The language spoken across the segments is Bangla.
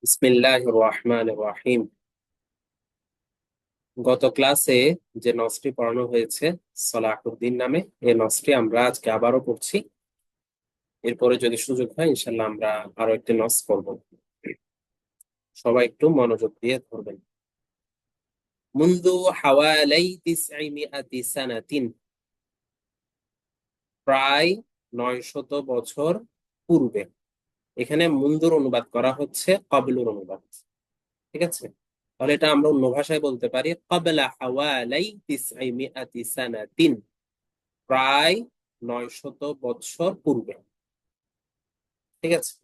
বিসমিল্লাহির রহমানির রহিম। গত ক্লাসে যে নসটি পড়ানো হয়েছে সলাহুদ্দিন নামে, এই নসটি আমরা আজকে আবারও পড়ছি। এরপরে যদি সুযোগ হয় ইনশাল্লাহ আমরা আরো একটি নস পড়ব। সবাই একটু মনোযোগ দিয়ে ধরবেন। মুনযু হাওয়ালাই 900 সানাতিন, প্রায় 900 বছর পূর্বে। এখানে মুনযুর অনুবাদ করা হচ্ছে ক্বাবলুর অনুবাদ। ঠিক আছে, তাহলে এটা আমরা অন্য ভাষায় বলতে পারি ক্বাবলা হাওয়ালাই 900 সানাতিন, প্রায় 900 বৎসর পূর্বে। ঠিক আছে।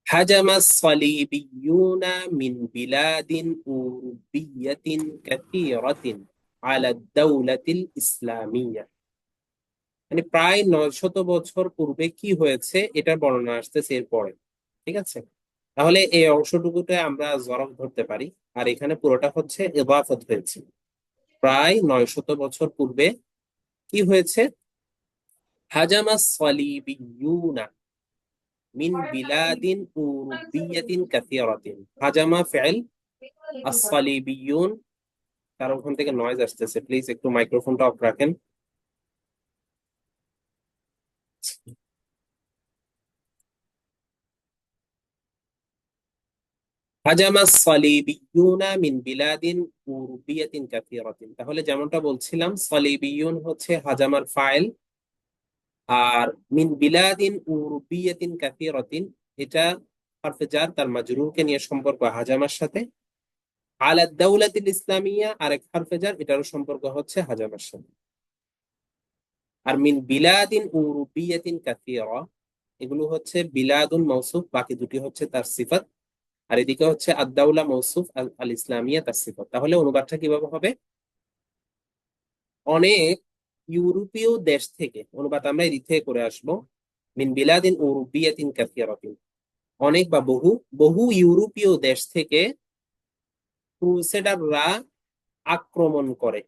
হাজামা সালিবিয়ুনা মিন বিলাদিন উরুবিয়াতিন কাসীরাতিন আলা দাওলাতিল ইসলামিয়া। মানে প্রায় 900 বছর পূর্বে কি হয়েছে এটার বর্ণনা আসতেছে এরপরে। ঠিক আছে, তাহলে এই অংশটুকুতে আমরা জরফ ধরতে পারি, আর এখানে পুরোটা হচ্ছে ইদাফাত হয়েছে। প্রায় 900 বছর পূর্বে কি হয়েছে? হাজামা সালিবিয়ুনা মিন বিলাদিন উরুবিয়াতিন কাসীরাতিন। হাজামা ফিল, আস-সালিবিয়ুন। তার ওখান থেকে নয়েজ আসতেছে, প্লিজ একটু মাইক্রোফোনটা অফ রাখেন। হাজামা সালিবিয়ুনা মিন বিলাদিন উরুবিয়াতিন কাসীরাতিন, তাহলে যেমনটা বলছিলাম সালিবিয়ুন হচ্ছে হাজামার ফাইল, আর মিন বিলাদিন উরুবিয়াতিন কাসীরাতিন এটা হরফে জার, তার মাজরুরকে নিয়ে সম্পর্ক হাজামার সাথে। আলা দাওলাতিল ইসলামিয়া আরেক হরফে জার, এটারও সম্পর্ক হচ্ছে হাজামার সাথে। আর মিন বিলাদিন উরুবিয়াতিন কাসীরা, এগুলো হচ্ছে বিলাদুন মৌসুফ, বাকি দুটি হচ্ছে তার সিফাত। আর এদিকে হচ্ছে আদ-দাওলা মৌসুফ, আল আল ইসলামিয়া তার সিফাত। তাহলে অনুবাদটা কিভাবে হবে? অনেক ইউরোপীয় দেশ থেকে, অনুবাদ আমরা এদিক থেকে করে আসবো। মিন বিলাদিন উরুবিয়াতিন কাসীরাতিন, অনেক বা বহু, বহু ইউরোপীয় দেশ থেকে ক্রুসেডাররা আক্রমণ করে।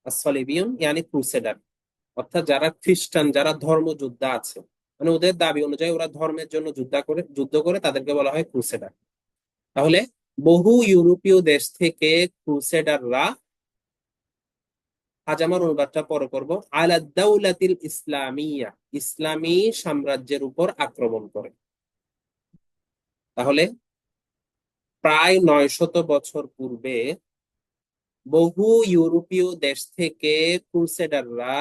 আসসালিবিয়ুন ইয়ানি ক্রুসেডার, অর্থাৎ যারা খ্রিস্টান, যারা ধর্মযোদ্ধা আছে, মানে ওদের দাবি অনুযায়ী ওরা ধর্মের জন্য যুদ্ধ করে তাদেরকে বলা হয় ক্রুসেডার। তাহলে বহু ইউরোপীয় দেশ থেকে ক্রুসেডাররা, আজ আমার অনুবাদটা পরে করব, আলা দাওলাতিল ইসলামিয়া, ইসলামী সাম্রাজ্যের উপর আক্রমণ করে। তাহলে প্রায় 900 বছর পূর্বে বহু ইউরোপীয় দেশ থেকে ক্রুসেডাররা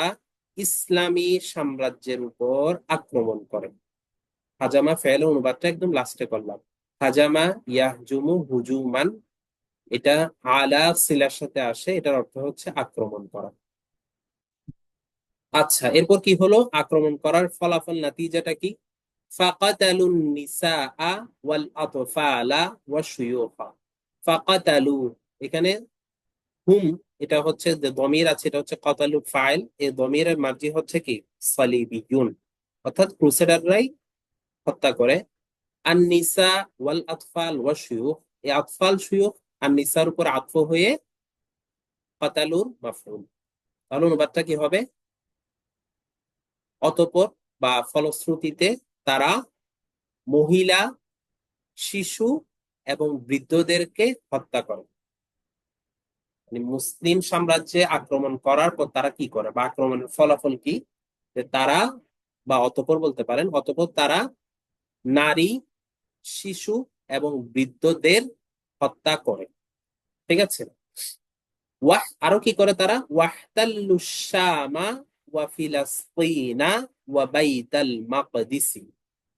ইসলামী সাম্রাজ্যের উপর আক্রমণ করে। হাজামা ফেল অনুবাদটা একদম লাস্টে করলাম। হাজামা ইয়াহজুমু হুজুমান, এটা আলা সিলার সাথে আসে, এটার অর্থ হচ্ছে আক্রমণ করা। আচ্ছা, এরপর কি হলো? আক্রমণ করার ফলাফল, নাতিজাটা কি? ফাকাতালুন নিসাআ ওয়াল আতফালা ওয়াশ-শুয়ুখা। ফাকাতালু, এখানে হুম, এটা হচ্ছে যে দমির আছে, এটা হচ্ছে কাতালু ফাইল, এই দমিরের মার্জি হচ্ছে কি? সালিবিয়ুন, অর্থাৎ ক্রুসেডাররাই হত্যা করে। আন-নিসা ওয়াল আতফাল ওয়াশ-শুয়ুখ, এই আতফাল শুয়ুখ আর নিসার উপর আতফ হয়ে কাতালুর মাফউল। তাহলে অনুবাদটা কি হবে? অতঃপর বা ফলশ্রুতিতে তারা মহিলা, শিশু এবং বৃদ্ধদেরকে হত্যা করে। মানে মুসলিম সাম্রাজ্যে আক্রমণ করার পর তারা কি করে, বা আক্রমণের ফলাফল কি? যে তারা, বা অতঃপর বলতে পারেন, অতঃপর তারা নারী, শিশু এবং বৃদ্ধদের হত্যা করে। ঠিক আছে। আরো কি করে তারা? ওয়াহতাল্লু শামা ওয়া ফিলাস্তিনা ওয়া বাইতাল মাকদিসি।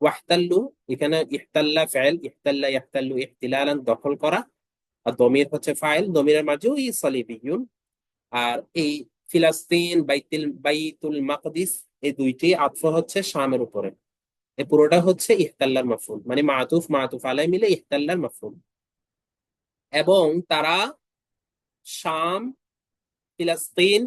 ওয়াহতাল্লু, এখানে ইহতাল্লা ফাইল, ইহতাল্লা ইয়াহতাল্লু ইহতিলালান দখল করা, আর দমির হচ্ছে ফাইল, দমিরের মাঝে ওই সালিবিয়ুন। আর এই ফিলাস্তিন, বাইতুল মাকদিস, এই দুইটি আতফ হচ্ছে শামের উপরে। এই পুরোটা হচ্ছে ইহতাল্লার মাফউল, মানে মাতুফ মাতুফ আলাই মিলে ইহতাল্লার মাফউল। এবং তারা শাম, ফিলাস্তিন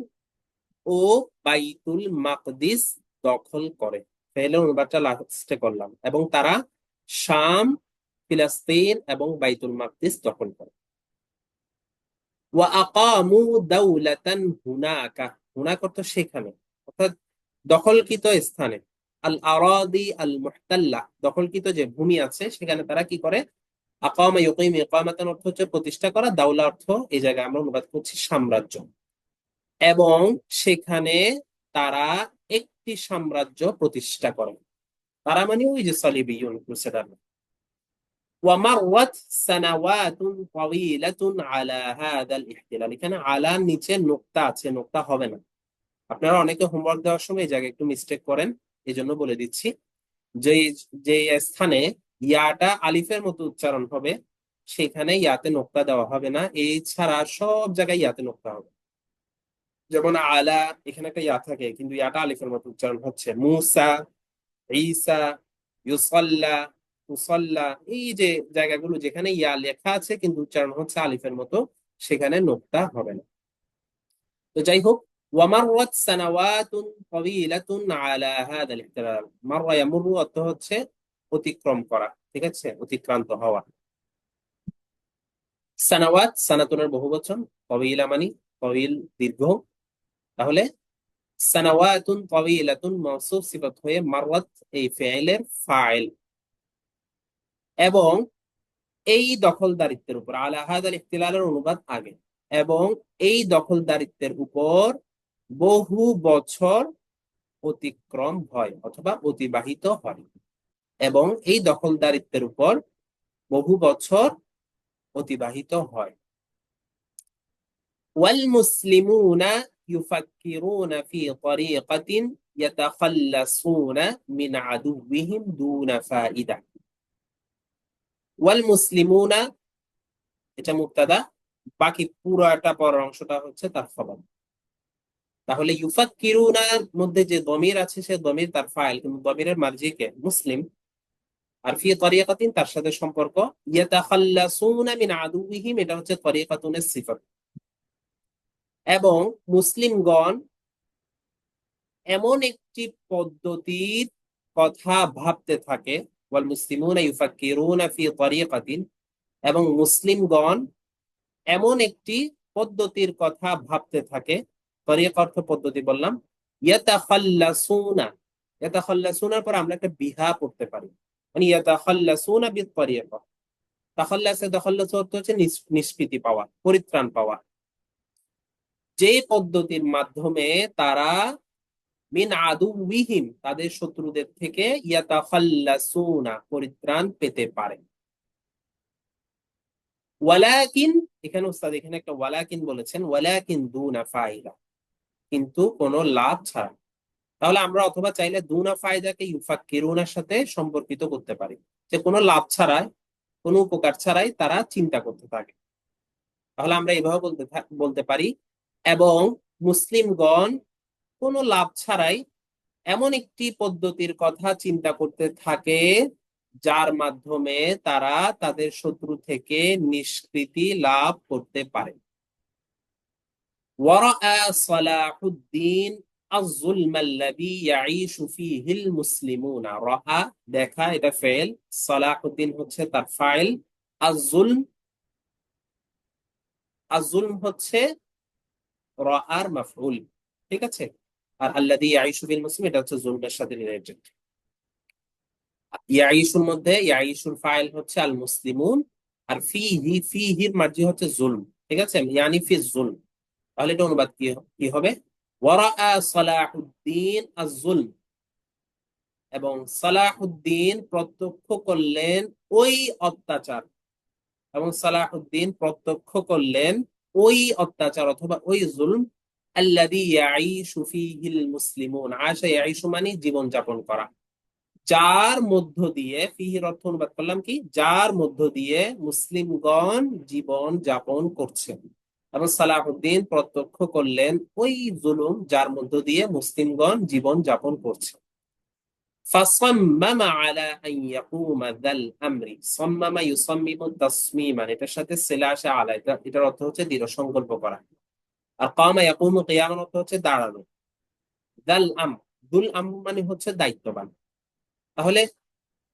ও বাইতুল মাকদিস দখল করে। ফেলে অনুবাদটা লাস্টে করলাম, এবং তারা শাম, ফিলিস্তিন এবং বাইতুল মাকদিস দখল করে। ওয়া আকামু দাওলাতান হুনাকা, হুনাক অর্থ সেখানে, অর্থাৎ দখলকৃত স্থানে। আল আরাদি আল মুহতাল্লা, দখলকৃত যে ভূমি আছে সেখানে তারা কি করে, আকামা ইউকিমু ইকামাতান অর্থ হচ্ছে প্রতিষ্ঠা করা, দাওলা অর্থ এই জায়গায় আমরা অনুবাদ করছি সাম্রাজ্য, এবং সেখানে তারা একটি সাম্রাজ্য প্রতিষ্ঠা করে। তারা মানে ওই যে সালিবিয়ুন ক্রুসেডার। ওয়ামারওয়াত সানাওয়াতুন তাওয়িলাতুন আলা হাদাল ইহতিলাল, এখানে আলার নিচে নোক্তা আছে, নোক্তা হবে না। আপনারা অনেকে হোমওয়ার্ক দেওয়ার সময় এই জায়গায় একটু মিস্টেক করেন, এই জন্য বলে দিচ্ছি। যে যে স্থানে ইয়াটা আলিফের মতো উচ্চারণ হবে সেখানে ইয়াতে নোক্তা দেওয়া হবে না, এই ছাড়া সব জায়গায় ইয়াতে নোক্তা হবে। যেমন আলা, এখানে একটা ইয়া থাকে কিন্তু ইয়াটা আলিফের মতো উচ্চারণ হচ্ছে। মুসা, ঈসা, ইউসাল্লা, মুসাল্লা, এই যে জায়গাগুলো যেখানে ইয়া লেখা আছে কিন্তু উচ্চারণ হচ্ছে আলিফের মতো, সেখানে নোক্তা হবে না। তো যাই হোক, ওয়ামাররাত সানাওয়াতুন তাওয়িলাতুন আলা হাদাল ইহতিলাল, মাররা ইয়ামুরু অর্থ হচ্ছে অতিক্রম করা, ঠিক আছে, অতিক্রান্ত হওয়া। সানাওয়াত সানাতুনের বহুবচন, তাওয়িলা মানে তাওয়িল দীর্ঘ, তাহলে সানাওয়াতুন তাওয়িলাতুন মাওসুফ সিফাত হয়ে মাররাত এই ফি'লের ফাইল। এবং এই দখলদারিত্বের উপর, আলা হাদাল ইহতিলালের অনুবাদ আগে, এবং এই দখলদারিত্বের উপর বহু বছর অতিক্রম হয় অথবা অতিবাহিত হয়, এবং এই দখলদারিত্বের উপর বহু বছর অতিবাহিত হয়। ওয়াল মুসলিমুনা ইউফাক্কিরুনা ফি তরিকাতিন ইয়াতাখাল্লাসুনা মিন আদুওয়িহিম দুনা ফাইদা। ওয়াল মুসলিমুনা এটা মুবতাদা, বাকি পুরোটা পরের অংশটা হচ্ছে তার খবর। তাহলে ইউফাক্কিরুনার মধ্যে যে দমির আছে সে দমির তার ফাইল, কিন্তু দমিরের মার্জি কে? মুসলিম। আর ফি তরিকাতিন তার সাথে সম্পর্ক, ইয়াতাখাল্লাসুনা মিন আদুওয়িহিম এটা হচ্ছে তরিকাতুনের সিফাত। এবং মুসলিমগণ এমন একটি পদ্ধতির কথা ভাবতে থাকে, ওয়াল মুসলিমুনা ইউফাক্কিরুনা ফি তরিকাতিন, এবং মুসলিমগণ এমন একটি পদ্ধতির কথা ভাবতে থাকে, তরিকা অর্থ পদ্ধতি বললাম, ইয়াতাখাল্লাসুনা, ইয়াতাখাল্লাসুনার পর আমরা একটা বিহা পড়তে পারি, মানে ইয়াতাখাল্লাসুনা বিত তরিকা। তাখাল্লাসে তাখাল্লাস অর্থ হচ্ছে নিষ্কৃতি পাওয়া, পরিত্রাণ পাওয়া, যে পদ্ধতির মাধ্যমে তারা মিন আদুওয়িহিম তাদের শত্রুদের থেকে ইয়াতাখাল্লাসুনা পরিত্রাণ পেতে পারে। ওয়ালাকিন, এখানে উস্তাদ এখানে একটা ওয়ালাকিন বলেছেন, ওয়ালাকিন দুনা ফাইদা, কিন্তু কোনো লাভ ছাড়া। তাহলে আমরা অথবা চাইলে দুনা ফায়দাকে ইউফাক্কিরুনার সাথে সম্পর্কিত করতে পারি, যে কোনো লাভ ছাড়াই, কোনো উপকার ছাড়াই তারা চিন্তা করতে থাকে। তাহলে আমরা এভাবে বলতে পারি, এবং মুসলিমগণ কোনো লাভ ছাড়াই এমন একটি পদ্ধতির কথা চিন্তা করতে থাকে যার মাধ্যমে তারা তাদের শত্রু থেকে নিষ্কৃতি লাভ করতে পারে। ওয়ারাআ সালাহুদ্দিন আয-যুলমা আল্লাযী ইয়াঈশু ফীহিল মুসলিমুনা, রাআ দেখা, এটা ফেল, সালাহুদ্দিন হচ্ছে তার ফাইল, আয-যুলম, আয-যুলম হচ্ছে রাআর মাফউল, ঠিক আছে, আর আল্লাযী ইয়াঈশু ফিল মুসলিম এটা হচ্ছে যুলমের সাথে রিলেটেড। ইয়াঈশুর মধ্যে ইয়াঈশুর ফাইল হচ্ছে আল মুসলিমুন, আর ফিহি, ফিহির মার্জি হচ্ছে যুলম, ঠিক আছে, ইয়ানি ফি যুলম। তাহলে এটা অনুবাদ কি কি হবে? ওয়ারাআ সালাহুদ্দিন আয-যুলম, এবং সালাহুদ্দিন প্রত্যক্ষ করলেন ওই অত্যাচার, এবং সালাহুদ্দিন প্রত্যক্ষ করলেন ওই অত্যাচার অথবা ওই যুলম, আল্লাযী ইয়াঈশু ফীহিল মুসলিমুন, আশা ইয়াঈশু মানে জীবন যাপন করা, যার মধ্য দিয়ে, ফিহির অর্থ অনুবাদ করলাম কি, যার মধ্য দিয়ে মুসলিমগণ জীবন যাপন করছেন, এবং সালাহুদ্দিন প্রত্যক্ষ করলেন ওই জুলুম যার মধ্য দিয়ে মুসলিমগণ জীবন যাপন করছে। ফাসাম্মামা আলা আন ইয়াকুমা যাল আমরি, সাম্মামা ইউসাম্মিমু তাসমিমান, এটার সাথে সিলা আসে আলা, এটার অর্থ হচ্ছে দৃঢ় সংকল্প করা। আর কামা ইয়াকুমু কিয়ামান অর্থ হচ্ছে দাঁড়ানো। যাল আমর, দুল আমর মানে হচ্ছে দায়িত্ববান। তাহলে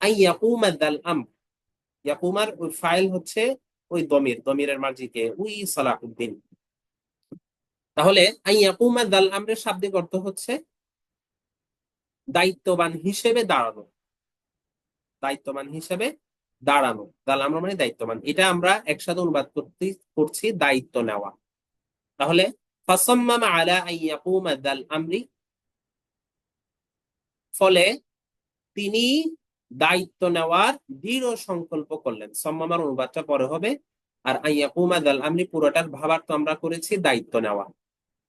আই ইয়াকুমা যাল আমর, ইয়াকুমার ওই ফাইল হচ্ছে ওই দমির, দমিরের মার্জিকে ওই সালাহুদ্দিন। তাহলে আই ইয়াকুমা যাল আমরের শাব্দিক অর্থ হচ্ছে দায়িত্ববান হিসেবে দাঁড়ানো, দায়িত্ববান হিসেবে দাঁড়ানো, তাহলে আমরা মানে দায়িত্ববান, এটা আমরা একসাথে অনুবাদ করছি দায়িত্ব নেওয়া। তাহলে ফাসাম্মামা আলা আন ইয়াকুমা যাল আমরি, ফলে তিনি দায়িত্ব নেওয়ার দৃঢ় সংকল্প করলেন। সম্মামার অনুবাদটা পরে হবে। আর আন ইয়াকুমা যাল আমরি পুরোটার ভাবার্থ আমরা করেছি দায়িত্ব নেওয়া,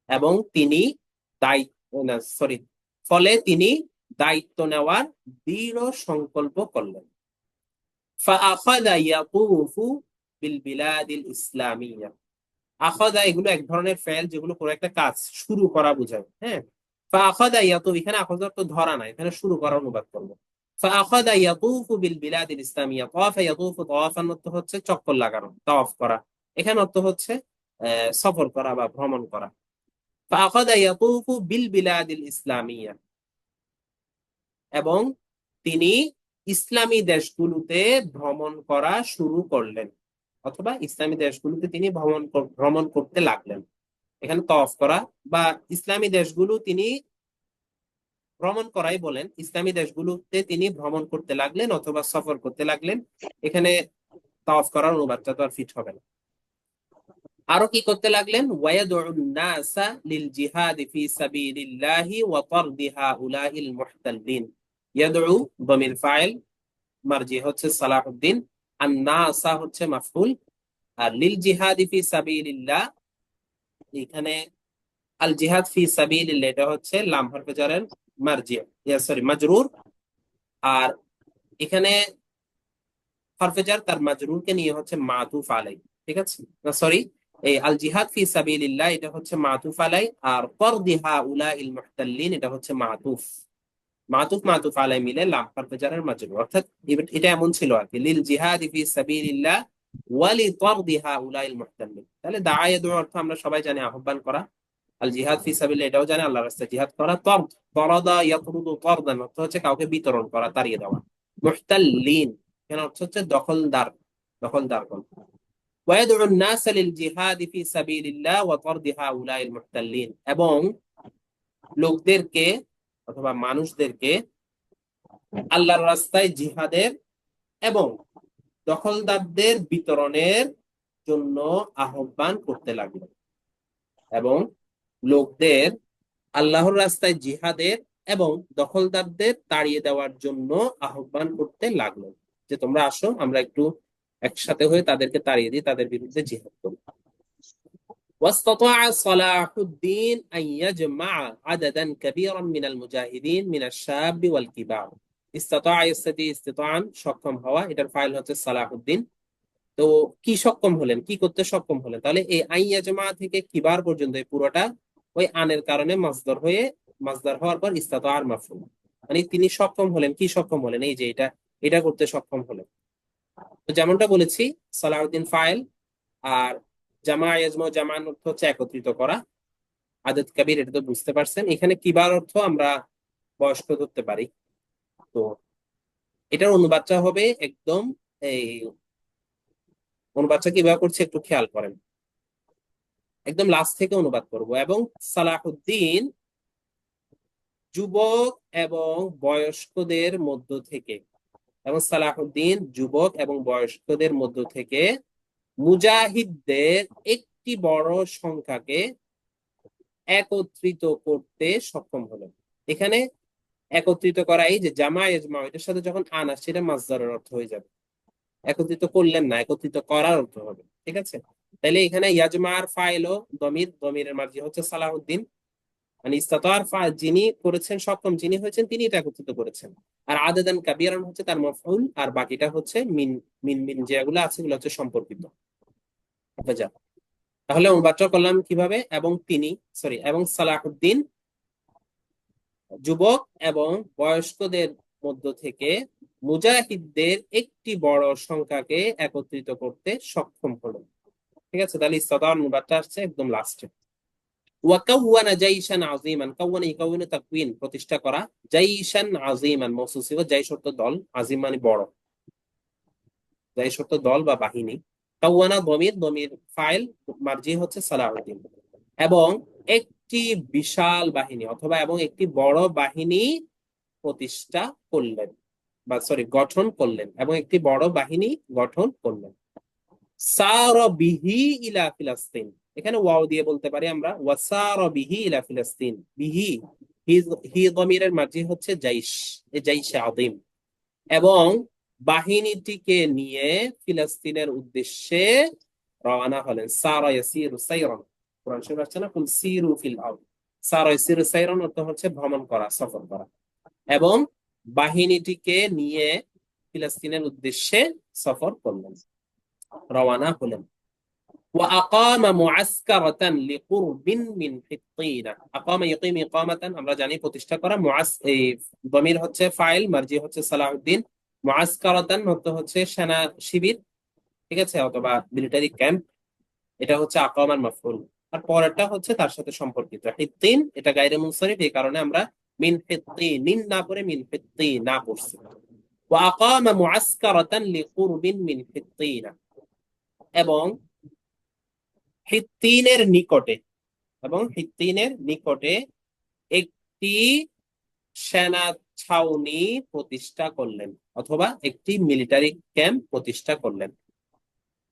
এবং তিনি দায়িত্ব না সরি ফলে তিনি দায়িত্ব নেওয়ার দৃঢ় সংকল্প করলেন। ফাআখাযা ইয়াতুফু বিল বিলাদিল ইসলামিয়া। আখাযা এগুলো এক ধরনের ফেল যেগুলো কোনো একটা কাজ শুরু করা বোঝায়, হ্যাঁ। ফাআখাযা ইয়াতুফু, এখানে আখাযা তো ধরা না, এখানে শুরু করা অনুবাদ করবো। ফাআখাযা ইয়াতুফু বিল বিলাদিল ইসলামিয়া, তাওয়াফা ইয়াতুফু, তাওয়াফান অর্থ হচ্ছে চক্কর লাগানো, তাওয়াফ করা। এখানে অর্থ হচ্ছে সফর করা বা ভ্রমণ করা। ফাআখাযা ইয়াতুফু বিল বিলাদিল ইসলামিয়া, এবং তিনি ইসলামী দেশগুলোতে ভ্রমণ করা শুরু করলেন, অথবা ইসলামী দেশগুলোতে তিনি ভ্রমণ করতে লাগলেন। এখানে তওয়াফ করা বা ইসলামী দেশগুলো তিনি ভ্রমণ করাই বলেন, ইসলামী দেশগুলোতে তিনি ভ্রমণ করতে লাগলেন অথবা সফর করতে লাগলেন। এখানে তওয়াফ করার অনুবাদটা তো আর ফিট হবে না। আরো কি করতে লাগলেন? ওয়ায়াদউন নাসা লিল জিহাদ ফি সাবিলিল্লাহি ওয়া তারদি হাউলাইল মুহতাল্লিন। ইয়াদউ দমির ফাইল, মারজি হচ্ছে সালাহুদ্দিন, আর নাসা হচ্ছে মাফউল, আর লিল জিহাদ ফি সাবিলিল্লাহ, এখানে আল জিহাদ ফি সাবিলিল্লাহ এটা হচ্ছে লাম হরফে জারের মারজি, সরি মাজরুর। আর এখানে হরফে জার তার মাজরুরকে নিয়ে হচ্ছে মাতুফ আলাই, ঠিক আছে না, সরি, এই আল জিহাদ ফি সাবিলিল্লাহ এটা হচ্ছে মাতুফ আলাই, আর তারদি হাউলাইল মুহতাল্লিন এটা হচ্ছে মাতুফ। মাতুফ মাতুফ আলাই মিলে লাম হরফে জারের মাজরুর, অর্থাৎ এটা এমন ছিল আর কি, লিল জিহাদি ফি সাবিলিল্লাহ ওয়া লি তারদি হাউলাইল মুহতাল্লিন। তাহলে দাআয়া দুর অর্থ আমরা সবাই জানি আহ্বান করা, আল জিহাদ ফি সাবিলিল্লাহ এটাও জানি আল্লাহর রাস্তায় জিহাদ করা। তারদ, তারাদা ইয়াতরুদু তারদান অর্থ হচ্ছে কাউকে বিতরণ করা, তাড়িয়ে দেওয়া। মুহতাল্লিন এখানে অর্থ হচ্ছে দখলদার, দখলদার কোন। ওয়ায়াদউ الناس للجهاد في سبيل الله وطرد هؤلاء المحتلين, এবং লোকদেরকে অথবা মানুষদেরকে আল্লাহর রাস্তায় জিহাদের এবং দখলদারদের বিতরণের জন্য আহ্বান করতে লাগলো, এবং লোকদের আল্লাহর রাস্তায় জিহাদের এবং দখলদারদের তাড়িয়ে দেওয়ার জন্য আহ্বান করতে লাগলো, যে তোমরা আসো আমরা একটু একসাথে হয়ে তাদেরকে তাড়িয়ে দিই, তাদের বিরুদ্ধে জিহাদ করি। واستطاع صلاح الدين أن يجمع عددا كبيرا من المجاهدين من الشاب والكبار. استطاع يستطيع استطاعا সক্ষম হওয়া, এটার ফাইল হচ্ছে সালাহুদ্দিন। তো কি সক্ষম হলেন, কি করতে সক্ষম হলেন? তাহলে এই আইয়া জামা থেকে কিবার পর্যন্ত এই পুরোটা ওই আনের কারণে মাসদার হয়ে, মাসদার হওয়ার পর ইস্তাতার মাফউল, মানে তিনি সক্ষম হলেন, কি সক্ষম হলেন? এই যে এটা, এটা করতে সক্ষম হলেন। তো যেমনটা বলেছি সালাহুদ্দিন ফাইল, আর জামা ইয়াজমা, জামান অর্থ হচ্ছে একত্রিত করা, আদত কাবির এটা তো বুঝতে পারছেন। এখানে কিবার অর্থ আমরা বয়স্ক ধরতে পারি। তো এটার অনুবাদটা হবে একদম, এই অনুবাদটা কিভাবে করছে একটু খেয়াল করেন, একদম লাস্ট থেকে অনুবাদ করব। এবং সালাহুদ্দিন যুবক এবং বয়স্কদের মধ্য থেকে, এবং সালাহুদ্দিন যুবক এবং বয়স্কদের মধ্য থেকে মুজাহিদদের একটি বড় সংখ্যাকে একত্রিত করতে সক্ষম হলেন। এখানে একত্রিত করা, এই যে জামা ইজমা, এটার সাথে যখন আন আসছে এটা মাসদারের অর্থ হয়ে যাবে, একত্রিত করলেন না, একত্রিত করার অর্থ হবে, ঠিক আছে। তাহলে এখানে ইয়াজমার ফাইল ও দমির, দমিরের মার্জি হচ্ছে সালাহুদ্দিন, মানে ইস্তাতার যিনি করেছেন, সক্ষম যিনি হয়েছেন তিনি এটা একত্রিত করেছেন। আর আদাদান কাবিরান হচ্ছে তার মফউল, আর বাকিটা হচ্ছে মিন, মিন মিন যেগুলো আছে এগুলো হচ্ছে সম্পর্কিত। যা, তাহলে অনুবাদটা করলাম কিভাবে? এবং তিনি, সরি, এবং সালাহুদ্দিন যুবক এবং বয়স্কদের মধ্য থেকে মুজাহিদদের একটি বড় সংখ্যাকে একত্রিত করতে সক্ষম হলেন, ঠিক আছে। তাহলে ইস্তাতার অনুবাদটা আসছে একদম লাস্টে। ওয়াকাওয়ানা জাইশান আযীমান, কাওয়ানা ইয়াকাউনু তাকওয়িন প্রতিষ্ঠা করা, জাইশান আযীমান মওসূফ সিফাত, জাইশ অর্থ দল, আযীম মানে বড়, জাইশ অর্থ দল বা বাহিনী। কাওয়ানা দমির, দমির ফাইল, মার্জি হচ্ছে সালাহুদ্দিন, এবং একটি বিশাল বাহিনী অথবা এবং একটি বড় বাহিনী প্রতিষ্ঠা করলেন, বা সরি গঠন করলেন, এবং একটি বড় বাহিনী গঠন করলেন। সারা বিহি ইলা ফিলাস্তিন, এখানে ওয়াও দিয়ে বলতে পারি আমরা ওয়াসারা বিহি ইলা ফিলাস্তিন। বিহি, হি, হি দমিরের মাঝি হচ্ছে জাইশ, এই জাইশে আযীম, এবং বাহিনীটিকে নিয়ে ফিলিস্তিনের উদ্দেশ্যে রওনা হলেন। সারা ইয়াসিরু সাইরান, কোরআন শরীফ আছে না, কুল সিরু ফিল আরদ, সারা ইয়াসিরু সাইরান অর্থ হচ্ছে ভ্রমণ করা, সফর করা, এবং বাহিনীটিকে নিয়ে ফিলিস্তিনের উদ্দেশ্যে সফর করলেন, রওনা হলেন। وأقام معسكرة لقرب من حطين। أقام يقيم إقامة আমরা জানি প্রতিষ্ঠা করা, এই দমির হচ্ছে ফাইল, মার্জি হচ্ছে সালাউদ্দিন, মুআসকারাতান অর্থ হচ্ছে সেনা শিবির, ঠিক আছে, অথবা মিলিটারি ক্যাম্প, এটা হচ্ছে আকামার মাফউল। আর পরেরটা হচ্ছে তার সাথে সম্পর্কিত হিত্তিন, এটা গায়রে মুনসারিফ, এই কারণে আমরা মিন হিত্তিনিন না পড়ে মিন হিত্তিন না পড়ছি। وأقام معسكرة لقرب من حطين, এবং হিত্তিনের নিকটে, এবং হিত্তিনের নিকটে একটি সেনা ছাউনি প্রতিষ্ঠা করলেন, অথবা একটি মিলিটারি ক্যাম্প প্রতিষ্ঠা করলেন।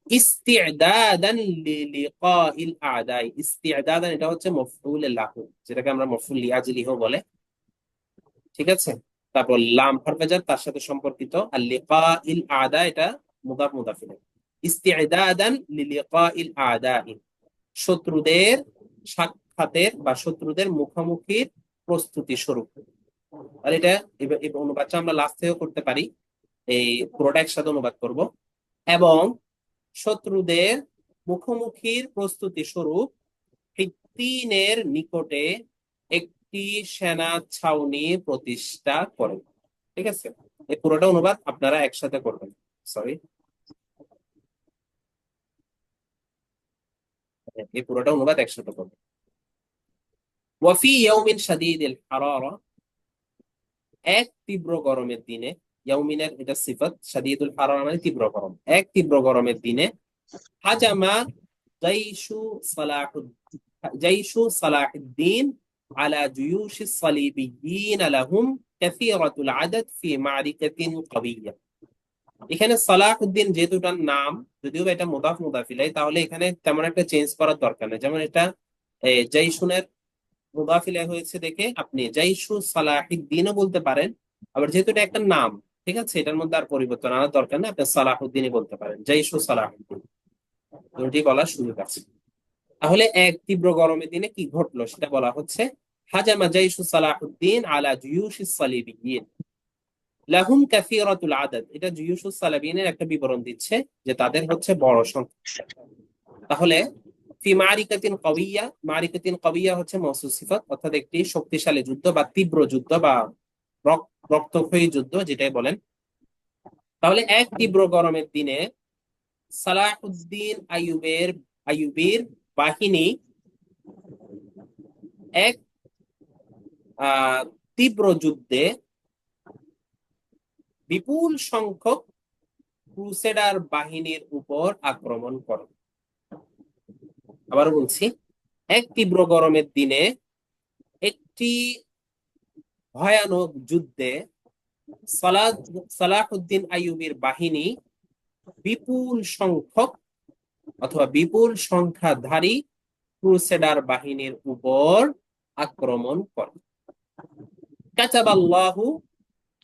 ইস্তিদাদান লিলিকাইল আদাই, ইস্তিদাদান এটা হচ্ছে মফউল লাহু, যেটাকে আমরা মফউল লিআজলিহু বলে, ঠিক আছে। তারপর লাম হরফে জার, তার সাথে সম্পর্কিত, আর লিকাইল আদা এটা মুদাফ মুদাফ ইলাইহি। ইস্তিদাদান লিলিকাইল আদাই, শত্রুদের সাক্ষাতের বা শত্রুদের মুখোমুখির প্রস্তুতি স্বরূপ। আর এটা এই অনুবাদটা আমরা লাস্ট থেকেও করতে পারি, এই পুরোটা একসাথে অনুবাদ করব। এবং শত্রুদের মুখোমুখির প্রস্তুতি স্বরূপ হিত্তিনের নিকটে একটি সেনা ছাউনি প্রতিষ্ঠা করেন, ঠিক আছে। এই পুরোটা অনুবাদ আপনারা একসাথে করবেন, সরি, এই পুরোটা অনুবাদ একসাথে করবেন। ওয়াফি ইয়াউমিন শাদীদিল হারারা, এক তীব্র গরমের দিনে, ইয়াউমিনের এটা সিফাত, শাদীদুল হারারা মানে তীব্র গরম, এক তীব্র গরমের দিনে, হাজামা জাইশু সালাহুদ জাইশু সালাহুদ্দিন আলা জুয়ুশিস সালিবিয়্যিন লাহুম কাসীরাতুল আদাদ ফি মা'রিকাতিন কাবিয়্যা। এখানে সালাহুদ্দিন যেহেতু এটার নাম, যদিও এটা মুদাফ মুদাফ ইলাইহি, তাহলে এখানে তেমন একটা চেঞ্জ করার দরকার নেই। যেমন এটা জাইশুনের মুদাফ ইলাইহি হয়েছে দেখে আপনি জাইশু সালাহুদ্দিনও বলতে পারেন, আবার যেহেতু এটা একটা নাম, ঠিক আছে, এটার মধ্যে আর পরিবর্তন আনার দরকার নেই, আপনি সালাহুদ্দিনই বলতে পারেন, জাইশু সালাহুদ্দিন, দুটি বলার সুযোগ আছে। তাহলে এক তীব্র গরমের দিনে কি ঘটলো সেটা বলা হচ্ছে, হাজামা জাইশু সালাহুদ্দিন আলা জুয়ুশিস সালিবিয়্যিন লাহুম কাসীরাতুল আদাদ, এটা জুয়ুশুস সালাবিনের একটা বিবরণ দিচ্ছে যে তাদের হচ্ছে বড় সংখ্যা। তাহলে ফি মারিকাতিন কাবিয়্যা, মারিকাতিন কাবিয়্যা হচ্ছে মওসুফ সিফাত, অর্থাৎ একটি শক্তিশালী যুদ্ধ বা তীব্র যুদ্ধ বা রক্তক্ষয়ী যুদ্ধ, যেটাই বলেন। তাহলে এক তীব্র গরমের দিনে সালাহুদ্দিন আইয়ুবের বাহিনী এক তীব্র যুদ্ধে বিপুল সংখ্যক ক্রুসেডার বাহিনীর উপর আক্রমণ করে। আবার বলছি, এক তীব্র গরমের দিনে একটি ভয়ানক যুদ্ধে সালাহুদ্দিন আইয়ুবের বাহিনী বিপুল সংখ্যক অথবা বিপুল সংখ্যাধারী ক্রুসেডার বাহিনীর উপর আক্রমণ করে। কাতাবাল্লাহু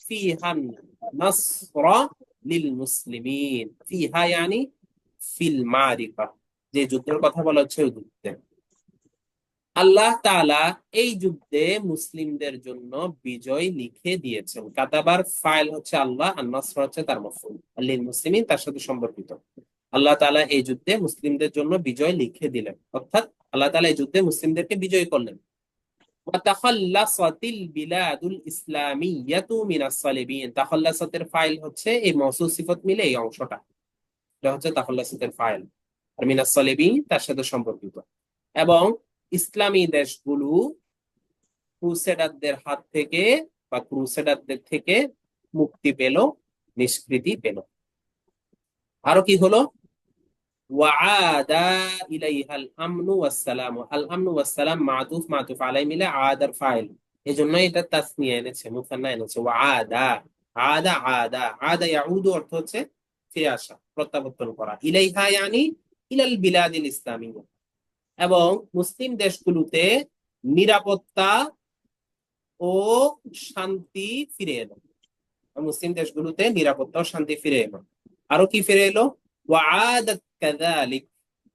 ফিহান নাসরা লিল মুসলিমিন, ফিহা ইয়ানি ফিল মারিকা, যে যুদ্ধের কথা বলা হচ্ছে ওই যুদ্ধে আল্লাহ তাআলা এই যুদ্ধে মুসলিমদের জন্য বিজয় লিখে দিয়েছেন। কাতাবার ফাইল হচ্ছে আল্লাহ, আর নাসর হচ্ছে তার মফউল, লিল মুসলিমিন তার সাথে সম্পর্কিত। আল্লাহ তাআলা এই যুদ্ধে মুসলিমদের জন্য বিজয় লিখে দিলেন, অর্থাৎ আল্লাহ তাআলা এই যুদ্ধে মুসলিমদেরকে বিজয় করলেন। ওয়াতাখাল্লাসাতিল বিলাদুল ইসলামিয়াতু মিনাস সালিবিন, তাখাল্লাসাতের ফাইল হচ্ছে এই মওসুফ সিফাত মিলে এই অংশটা, এটা হচ্ছে তাখাল্লাসাতের ফাইল, আর মিনাস সালিবিন তার সাথে সম্পর্কিত। এবং ইসলামী দেশগুলো ক্রুসেডারদের হাত থেকে বা ক্রুসেডারদের থেকে মুক্তি পেল, নিষ্কৃতি পেল। আরো কি হলো, ওয়াআদা ইলাইহাল আমনু ওয়াস সালাম, আল আমনু ওয়াস সালাম মাতুফ মাতুফ আলাই মিলে আদার ফাইল, এই জন্য এটা তাসনিয়া এনেছে, মুসান্না এনেছে। ওয়া আদা, আদা আদা, আদা ইয়াউদু অর্থ হচ্ছে ফিরে আসা, প্রত্যাবর্তন করা। ইলাইহা ইয়ানি ইলাল বিলাদিল ইসলামিয়া, এবং মুসলিম দেশগুলোতে নিরাপত্তা ও শান্তি ফিরে এলো। মুসলিম দেশগুলোতে নিরাপত্তা ও শান্তি ফিরে এলো। আরো কি ফিরে এলো? ওয়াআদাত কাযালিক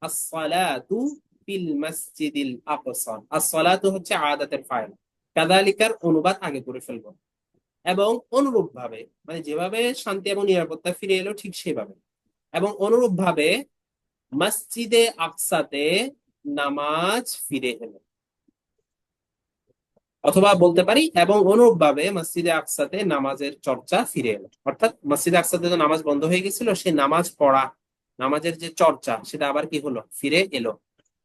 as-সালাতু ফিল মাসজিদিল আকসা। as-সালাতু হচ্ছে আদাতের ফাইল, কাযালিকার অনুবাদ আগে করে ফেলবো। এবং অনুরূপ ভাবে, মানে যেভাবে শান্তি এবং নিরাপত্তা ফিরে এলো ঠিক সেভাবে, এবং অনুরূপ ভাবে মসজিদে আকসাতে নামাজ ফিরে এলো। অথবা বলতে পারি এবং অনুরূপভাবে মসজিদে আকসাতে নামাজের চর্চা ফিরে এলো। অর্থাৎ মসজিদে আকসাতে তো নামাজ বন্ধ হয়ে গেছিল, সেই নামাজ পড়া, নামাজের যে চর্চা, সেটা আবার কি হলো? ফিরে এলো।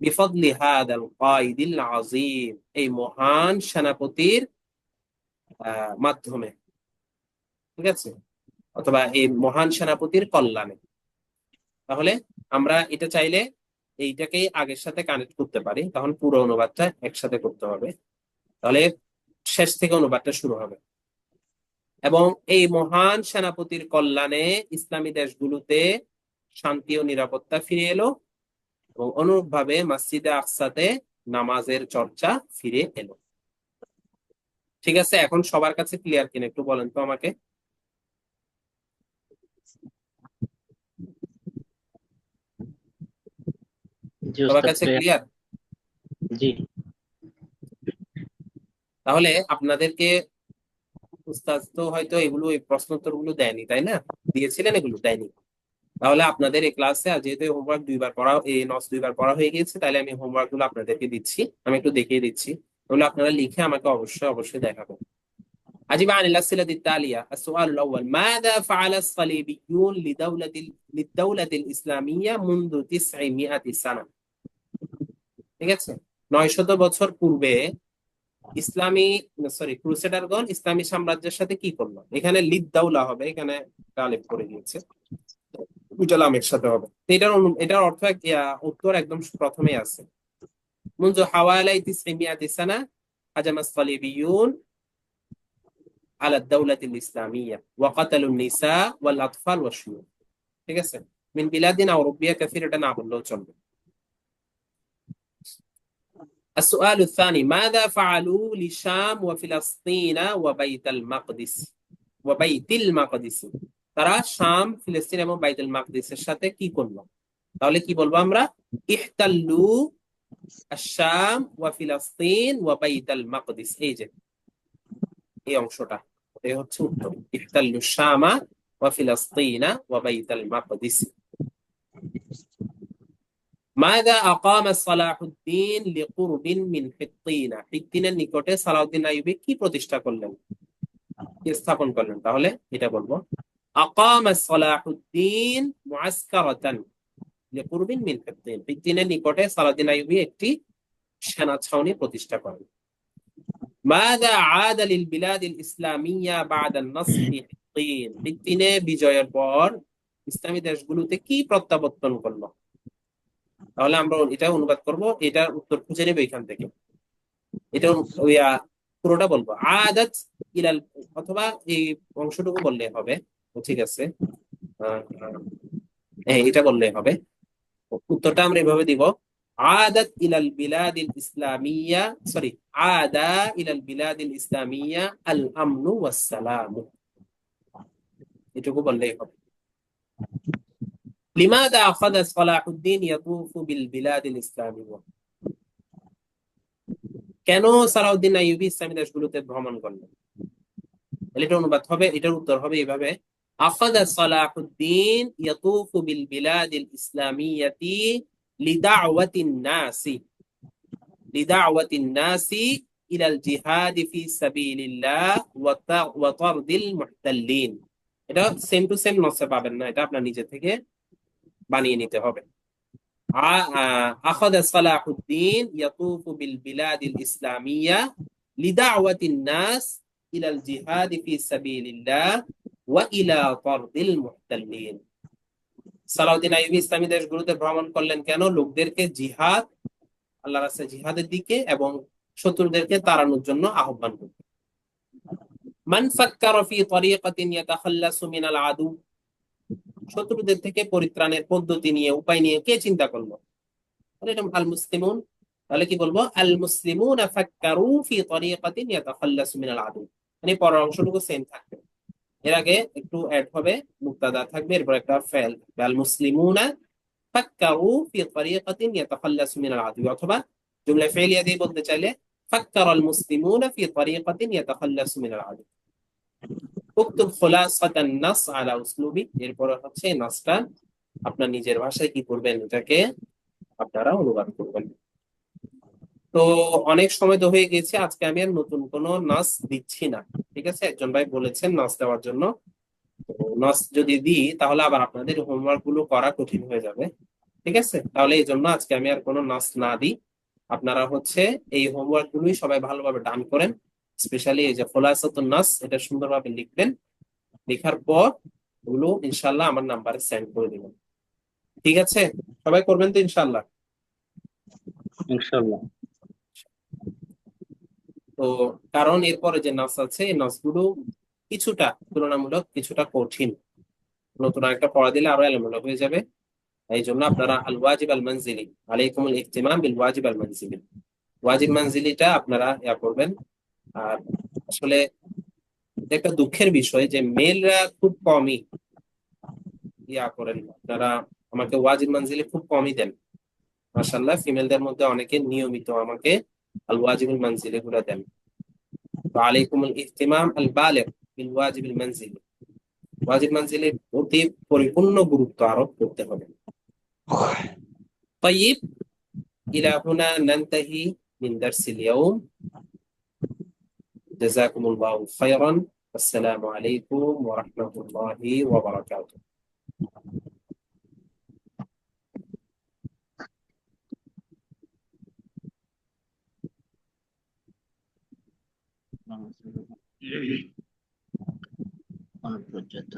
বিফদলি হাদাল কায়দিল আযীম, এই মহান সেনাপতির মাধ্যমে, ঠিক আছে, অথবা এই মহান সেনাপতির কল্যাণে। তাহলে আমরা এটা চাইলে এইটাকেই আগের সাথে কানেক্ট করতে পারি, তখন পুরো অনুবাদটা একসাথে করতে হবে। তাহলে শেষ থেকে অনুবাদটা শুরু হবে। এবং এই মহান সেনাপতির কল্যাণে ইসলামী দেশগুলোতে শান্তি ও নিরাপত্তা ফিরে এলো, এবং অনুরূপভাবে মসজিদে আকসাতে নামাজের চর্চা ফিরে এলো। ঠিক আছে, এখন সবার কাছে ক্লিয়ার কিনা একটু বলেন তো আমাকে। জি সবার উস্তাদ, কাছে ক্লিয়ার? জি তাহলে আপনাদেরকে উস্তাদ তো হয়তো এগুলো, এই প্রশ্নোত্তর গুলো দেয়নি, তাই না? দিয়েছিলেন? এগুলো দেয়নি। তাহলে আপনাদের এই ক্লাসে, যেহেতু হোমওয়ার্ক দুইবার পড়া, এই নোটস দুইবার পড়া হয়ে গেছে, তাহলে আমি হোমওয়ার্ক গুলো আপনাদেরকে দিচ্ছি, আমি একটু দেখিয়ে দিচ্ছি। ওগুলো আপনারা লিখে আমাকে অবশ্যই অবশ্যই দেখাবেন। أجب عن الأسئلة التالية. السؤال الأول: ماذا فعل الصليبيون للدولة الإسلامية منذ 900 سنة؟ ঠিক আছে, 900 বছর পূর্বে ইসলামী, ক্রুসেডারগণ ইসলামী সাম্রাজ্যের সাথে কি করলো? এখানে লিদ দাউলা হবে, এখানে গালিব করে দিয়েছে, দুইটা লামের সাথে হবে। তো এটার অর্থ উত্তর একদম প্রথমেই আছে। منذ حوالي 900 سنة هجم الصليبيون على الدولة الإسلامية وقتلوا النساء والأطفال والشيوخ। ঠিক আছে, من بلاد أوروبية كثيرة এটা না বললেও চলবে। السؤال الثاني: ماذا فعلوا لشام وفلسطين وبيت المقدس وبيت المقدس؟ তারা শাম, ফিলিস্তিন এবং বাইতুল মাকদিসের সাথে কি করলো? তাহলে কি বলবো আমরা? ইহতাল্লু আশ-শাম ওয়া ফিলিস্তিন ওয়া বাইতুল মাকদিস। এই যে এই অংশটা, এই হচ্ছে উত্তর। ইহতাল্লু শামা ওয়া ফিলিস্তিনা ওয়া বাইতুল মাকদিস। মাযা আকামা সালাহুদ্দিন লিকুরবিন মিন হিত্তিনা? হিত্তিনের নিকটে সালাউদ্দিন আইয়ুবী কি প্রতিষ্ঠা করলেন, কি স্থাপন করলেন? তাহলে এটা বলবো আকামা সালাহুদ্দিন মুআসকারাতান লিকুরবিন মিন হিত্তিন। হিত্তিনের নিকটে সালাউদ্দিন আইয়ুবী একটি সেনা ছাউনি প্রতিষ্ঠা করেন। মাযা আada লিল বিলাদিল ইসলামিয়া বা'দা আন-নাসর ফি হিত্তিন? হিত্তিনে বিজয়ের পর ইসলামী দেশগুলোতে কি প্রত্যাবর্তন করলো? তাহলে আমরা এটা অনুবাদ করব, এটার উত্তর খুঁজে নেব এখান থেকে। এটা পুরোটা বলবো আদাত ইলাল, অথবা এই অংশটুকু বললে হবে। ঠিক আছে, হ্যাঁ এটা বললে হবে। উত্তরটা আমরা এভাবে দিব: আদাত ইলাল বিলাদিল ইসলামিয়া, আদা ইলাল বিলাদিল ইসলামিয়া আল আমনু ওয়াস সালাম। এটুকু বললেই হবে। লিমাযা আখাযা সালাহুদ্দিন ইয়াতুফু বিল বিলাদিল ইসলামিয়া? কেন সালাউদ্দিন আইয়ুবী ইসলামী দেশগুলোতে ভ্রমণ করলেন? এটা অনুবাদ হবে, এটার উত্তর হবে এইভাবে: আখাযা সালাহুদ্দিন ইয়াতুফু বিল বিলাদিল ইসলামিয়াতি লিদাওয়াতিন নাসি ইলাল জিহাদি ফি সাবিলিল্লাহ ওয়া তারদিল মুহতাল্লিন। এটা সেম টু সেম নসে পাবেন না, এটা আপনার নিজে থেকে বানিয়ে নিতে হবে। আখাযা সালাহুদ্দিন ইয়াতুফু বিল বিলাদিল ইসলামিয়া লিদাওয়াতিন নাস ইলাল জিহাদি ফি সাবিলিল্লাহ ওয়া ইলা তারদিল মুহতাল্লিন। সালাউদ্দিন আইয়ুবী ইসলামী দেশগুলোতে ভ্রমণ করলেন কেন? লোকদেরকে জিহাদ, আল্লাহর রাস্তায় জিহাদের দিকে এবং শত্রুদেরকে তাড়ানোর জন্য আহ্বান করবে। মান ফাক্কারা ফি তরিকাতিন ইয়াতাখাল্লাসু মিনাল আদু, শত্রুদের থেকে পরিত্রাণের পদ্ধতি নিয়ে, উপায় নিয়ে কে চিন্তা করলো? তাহলে এটা আল মুসলিমুন। তাহলে কি বলবো? আল মুসলিমুন ফাক্কারু ফি তরিকাতিন ইয়াতাখাল্লাসু মিনাল আদু, মানে পরের অংশটুকু সেম থাকবে। এর আগে একটু অ্যাড হবে, মুক্তাদা থাকবে, এরপর একটা ফেল। আল মুসলিমুনা ফাক্কারু ফি তরিকাতিন ইয়াতাখাল্লাসু মিনাল আদু, অথবা জুমলা ফেলিয়া দিয়ে বলতে চাইলে ফাক্কার আল মুসলিমুনা ফি তরিকাতিন ইয়াতাখাল্লাসু মিনাল আদু। উক্তুব খুলাসাতান নাস আলা উসলুবি, এরপর হচ্ছে নাসটা আপনার নিজের ভাষায় কি করবেন, এটাকে আপনারা অনুবাদ করবেন। তো অনেক সময় তো হয়ে গেছে, আজকে আমি আর নতুন কোনো নাস দিচ্ছি না। ঠিক আছে, একজন ভাই বলেছেন নাস দেওয়ার জন্য। তো নাস যদি দিই তাহলে আবার আপনাদের হোমওয়ার্ক গুলো করা কঠিন হয়ে যাবে। ঠিক আছে, তাহলে এই জন্য আজকে আমি আর কোনো নাস না দিই। আপনারা হচ্ছে এই হোমওয়ার্ক গুলোই সবাই ভালোভাবে ডান করেন। স্পেশালি এই যে খোলাসাতুন নাস, এটা সুন্দরভাবে লিখবেন। লেখার পর ওগুলো ইনশাল্লাহ আমার নাম্বারে সেন্ড করে দিবেন। ঠিক আছে, সবাই করবেন তো ইনশাল্লাহ। ইনশাল্লাহ। তো কারণ এরপরে যে নাচ আছে, এই নাচগুলো কিছুটা তুলনামূলক কিছুটা কঠিন, নতুন একটা পড়া দিলে আরো এলোমেলো হয়ে যাবে। এই জন্য আপনারা আল ওয়াজিব আল মানজিলি, আলাইকুমুল ইহতিমাম বিল ওয়াজিব আল মানজিলি, ওয়াজিব মানজিলিটা আপনারা করবেন। আর আসলে এটা একটা দুঃখের বিষয় যে মেলরা খুব কমই করেন আপনারা, আমাকে ওয়াজিব মানজিলি খুব কমই দেন। মাশাআল্লাহ, ফিমেলদের মধ্যে অনেকে নিয়মিত আমাকে আল ওয়াজিবুল মানজিলি গুলো দেন। তো আলাইকুমুল ইহতিমাম আল বালিগ বিল ওয়াজিবিল মানজিলি, ওয়াজিব মানজিলের প্রতি পরিপূর্ণ গুরুত্ব আরোপ করতে হবে। طيب، إلى هنا ننتهي من درس اليوم. جزاكم الله خيرا، والسلام عليكم ورحمة الله وبركاته. অনেক পর্যাপ্ত